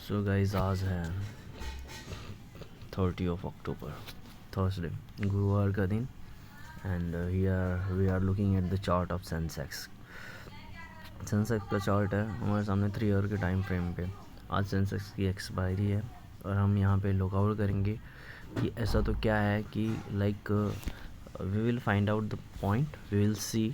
So guys आज है 30 अक्टूबर Thursday गुरुवार का दिन and here we are looking at the chart of Sensex का चार्ट है हमारे सामने 3 आवर के टाइम फ्रेम पे। आज सेंसेक्स की एक्सपायरी है और हम यहाँ पे लुकआउट करेंगे कि ऐसा तो क्या है कि like we will find out the point, we will see,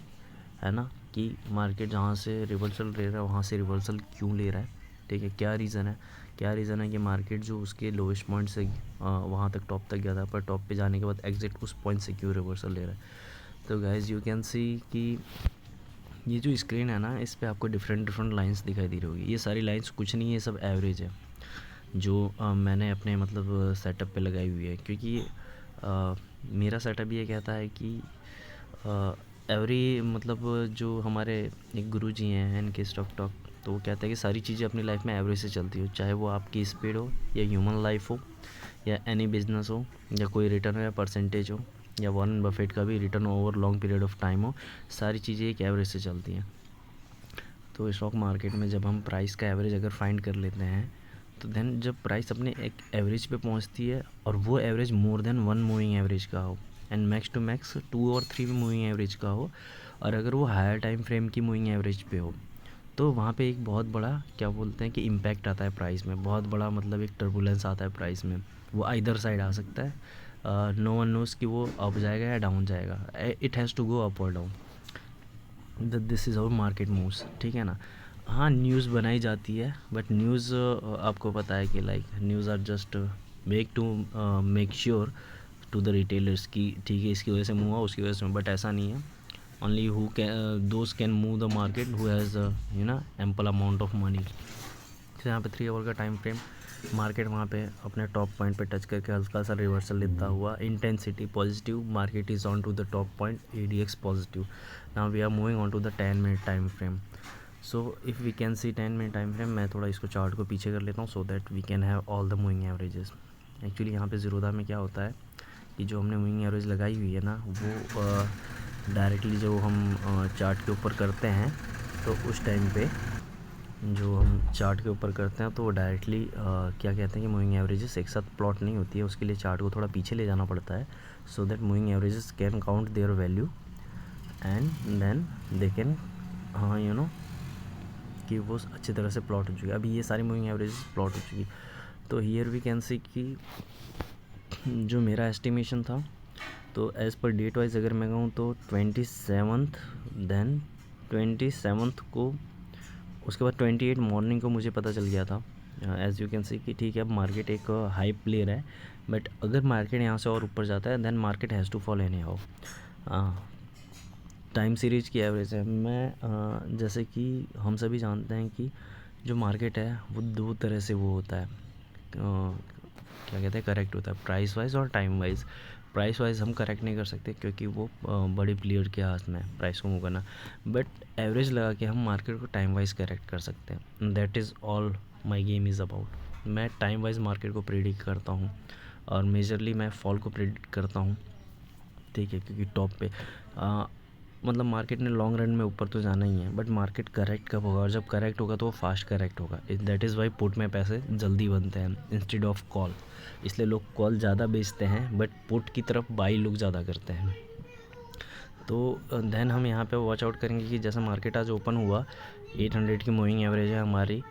है ना, कि मार्केट जहाँ से रिवर्सल ले रहा है वहाँ से रिवर्सल क्यों ले रहा है। ठीक है, क्या रीज़न है कि मार्केट जो उसके लोवेस्ट पॉइंट से वहाँ तक टॉप तक गया था, पर टॉप पे जाने के बाद एग्जैक्ट उस पॉइंट से क्यों रिवर्सल ले रहा है। तो गाइज यू कैन सी कि ये जो स्क्रीन है ना, इस पे आपको डिफरेंट लाइंस दिखाई दे रही होगी। ये सारी लाइंस कुछ नहीं है, सब एवरेज है जो मैंने अपने मतलब सेटअप पे लगाई हुई है, क्योंकि मेरा सेटअप ये कहता है कि एवरी मतलब जो हमारे एक गुरुजी हैं इनके स्टॉक टॉक, तो वो कहता है कि सारी चीज़ें अपनी लाइफ में एवरेज से चलती हो, चाहे वो आपकी स्पीड हो या ह्यूमन लाइफ हो या एनी बिजनेस हो या कोई रिटर्न हो या परसेंटेज हो या वॉरेन बफेट का भी return over long period of time हो, सारी चीज़ें एक एवरेज से चलती हैं। तो स्टॉक मार्केट में जब हम प्राइस का एवरेज अगर फाइंड कर लेते हैं तो देन जब प्राइस अपने एक एवरेज पे पहुंचती है और वो average more than 1 moving average का हो एंड मैक्स टू मैक्स 2 और 3 मूविंग एवरेज का हो, और अगर वो हायर टाइम फ्रेम की मूविंग एवरेज पे हो, तो वहाँ पे एक बहुत बड़ा क्या बोलते हैं कि इम्पैक्ट आता है प्राइस में, बहुत बड़ा मतलब एक टर्बुलेंस आता है प्राइस में। वो आइदर साइड आ सकता है, नो वन नोज़ कि वो अप जाएगा या डाउन जाएगा, it has to go up और down. This is our market moves, ठीक है ना। हाँ, न्यूज़ बनाई जाती है बट न्यूज़ आपको पता है कि like news are just make sure to the retailers की ठीक है इसकी वजह से मूव हुआ उसकी वजह से, बट ऐसा नहीं है। Only who can those can move the market who has ample amount of money. तो यहाँ पे 3 आवर का टाइम फ्रेम, मार्केट वहाँ पे अपने टॉप पॉइंट पे टच करके हल्का सा रिवर्सल लेता हुआ, intensity positive, market is on to the top point, ADX positive. Now we are moving on to the 10 minute time frame. So if we can see 10 minute time frame, मैं थोड़ा इसको chart को पीछे कर लेता हूँ so that we can have all the moving averages. Actually यहाँ पे ज़ीरोधा में क्या होता है कि जो हमने मूविंग एवरेज लगाई हुई है ना, वो डायरेक्टली जो हम चार्ट के ऊपर करते हैं, तो उस टाइम पे जो हम चार्ट के ऊपर करते हैं तो वो डायरेक्टली क्या कहते हैं कि मूविंग एवरेजेस एक साथ प्लॉट नहीं होती है, उसके लिए चार्ट को थोड़ा पीछे ले जाना पड़ता है so that moving averages can count their value and then they can कि वो अच्छी तरह से प्लॉट हो चुकी है। अभी ये सारी मूविंग एवरेजेस प्लॉट हो चुकी, तो हियर वी कैन सी कि जो मेरा एस्टिमेशन था, तो एज़ पर डेट वाइज अगर मैं कहूँ तो 27th, देन 27th को, उसके बाद 28 मॉर्निंग को मुझे पता चल गया था एज़ यू कैन सी कि ठीक है अब मार्केट एक हाई प्लेयर है, बट अगर मार्केट यहाँ से और ऊपर जाता है then market has to fall anyhow. Time series की एवरेज है। मैं जैसे कि हम सभी जानते हैं कि जो मार्केट है वो 2 तरह से वो होता है, क्या कहते हैं, करेक्ट होता है, प्राइस वाइज और टाइम वाइज। प्राइस वाइज हम करेक्ट नहीं कर सकते क्योंकि वो बड़ी प्लेयर के हाथ में है प्राइस को मूव करना, बट एवरेज लगा के हम मार्केट को टाइम वाइज करेक्ट कर सकते हैं। That is all my game is about. मैं टाइम वाइज मार्केट को प्रेडिक्ट करता हूँ और मेजरली मैं फॉल को प्रेडिक्ट करता हूँ, ठीक है, क्योंकि टॉप पे मतलब मार्केट ने लॉन्ग रन में ऊपर तो जाना ही है, बट मार्केट करेक्ट कब होगा, और जब करेक्ट होगा तो वो फास्ट करेक्ट होगा। दैट इज़ वाई पुट में पैसे जल्दी बनते हैं इंस्टेड ऑफ कॉल, इसलिए लोग कॉल ज़्यादा बेचते हैं बट पुट की तरफ बाई लोग ज़्यादा करते हैं। तो देन हम यहाँ पे वॉच आउट करेंगे कि जैसा मार्केट आज ओपन हुआ, 800 की मूविंग एवरेज है हमारी,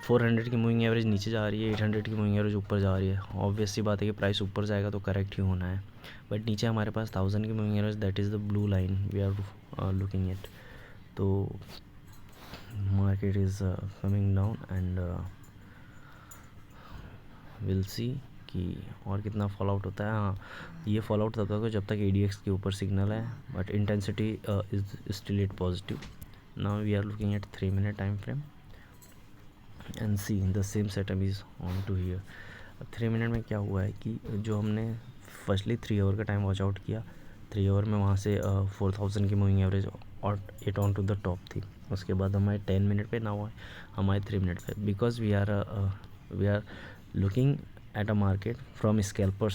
400 की मूविंग एवरेज नीचे जा रही है, 800 की मूविंग एवरेज ऊपर जा रही है। ऑब्वियस सी बात है कि प्राइस ऊपर जाएगा तो करेक्ट ही होना है, बट नीचे हमारे पास 1000 की moving average, that is the blue line we are looking at. तो market is coming down and will see कि और कितना फॉल आउट होता है। हाँ, ये फॉल आउट तब तक हो जब तक ADX के ऊपर सिग्नल है, but intensity is still it positive. Now we are looking at 3 minute time frame and see the same setup is on to here. 3 minute में क्या हुआ है कि जो हमने फर्स्टली 3 आवर का टाइम वॉच आउट किया, 3 आवर में वहाँ से 4000 की मूविंग एवरेज और it on to the top थी। उसके बाद हमारे 10 मिनट पे, ना हुआ हमारे 3 मिनट पे, because we are looking at a market from scalpers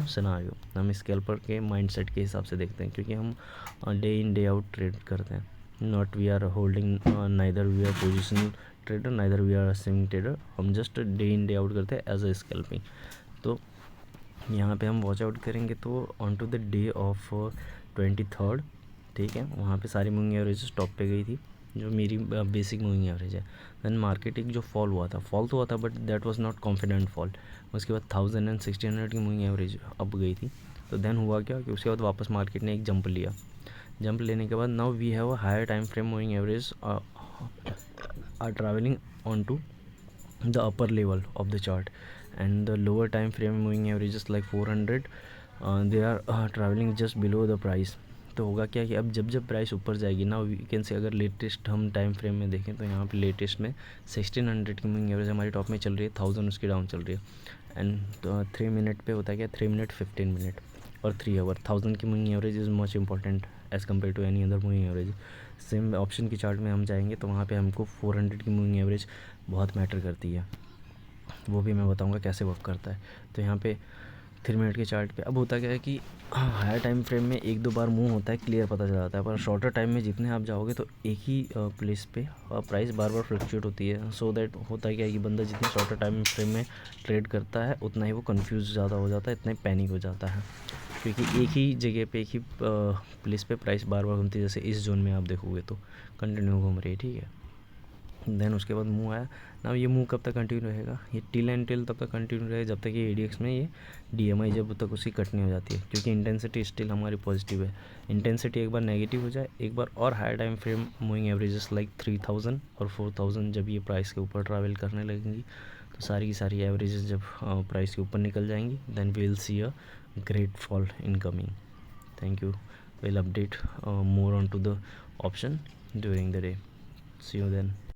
scenario. हम स्कैल्पर के माइंडसेट के हिसाब से देखते हैं, क्योंकि हम day in day out trade करते हैं, not we are holding, neither we are positioning trader, neither we are swing trader, हम just day in day out करते हैं एज अ स्कैल्पिंग। तो यहाँ पे हम वॉच आउट करेंगे तो on to the day of 23rd, ठीक है, वहाँ पे सारी मूविंग एवरेज टॉप पे गई थी, जो मेरी बेसिक मूविंग एवरेज है। देन मार्केट एक जो फॉल हुआ था, फॉल तो हुआ था but that was not confident fall. उसके बाद 1000 एंड 1600 की मूविंग एवरेज अप गई थी। तो देन हुआ क्या कि उसके बाद वापस मार्केट ने एक जंप लिया। जंप लेने के बाद now we have a higher time frame moving average are travelling on to the upper level of the chart, and the lower time frame moving averages like 400 they are traveling just below the price। तो होगा क्या कि अब जब जब price ऊपर जाएगी ना, वी कैन से अगर लेटेस्ट हम टाइम फ्रेम में देखें तो यहाँ पे लेटेस्ट में 1600 की मूविंग एवरेज हमारी टॉप में चल रही है, 1000 उसकी डाउन चल रही है। एंड 3 मिनट पे होता है क्या, 3 मिनट 15 मिनट और 3 आवर, 1000 की moving average is much important as compare to any other moving average. Same option की चार्ट में हम जाएंगे तो वहाँ पे हमको 400 की मूविंग एवरेज बहुत मैटर करती है, वो भी मैं बताऊंगा कैसे वर्क करता है। तो यहाँ पे 3 मिनट के चार्ट पे अब होता क्या है कि हायर टाइम फ्रेम में एक दो बार मूव होता है, क्लियर पता चल जाता है, पर शॉर्टर टाइम में जितने आप जाओगे तो एक ही प्लेस पे प्राइस बार बार फ्लक्चुएट होती है। सो दैट होता क्या है कि बंदा जितने शॉर्टर टाइम फ्रेम में ट्रेड करता है उतना ही वो कंफ्यूज ज़्यादा हो जाता है, इतना ही पैनिक हो जाता है, क्योंकि एक ही जगह पे एक ही प्लेस पे प्राइस बार बार घूमती है। जैसे इस जोन में आप देखोगे तो कंटिन्यू घूम रही है, ठीक है। देन उसके बाद मूव आया ना, ये मूव कब तक कंटिन्यू रहेगा, ये टिल एंड टिल तब तक कंटिन्यू रहेगा जब तक ये एडीएक्स में ये डीएमआई जब तक उसकी कट नहीं हो जाती है, क्योंकि इंटेंसिटी स्टिल हमारी पॉजिटिव है। इंटेंसिटी एक बार नेगेटिव हो जाए, एक बार और higher time frame moving averages like 3000 और 4000 जब ये प्राइस के ऊपर ट्रैवल करने लगेंगी तो सारी की सारी एवरेजेस जब प्राइस के ऊपर निकल जाएंगी, then we will see a great fall in coming. Thank you, will update more on to the option during the day. See you then.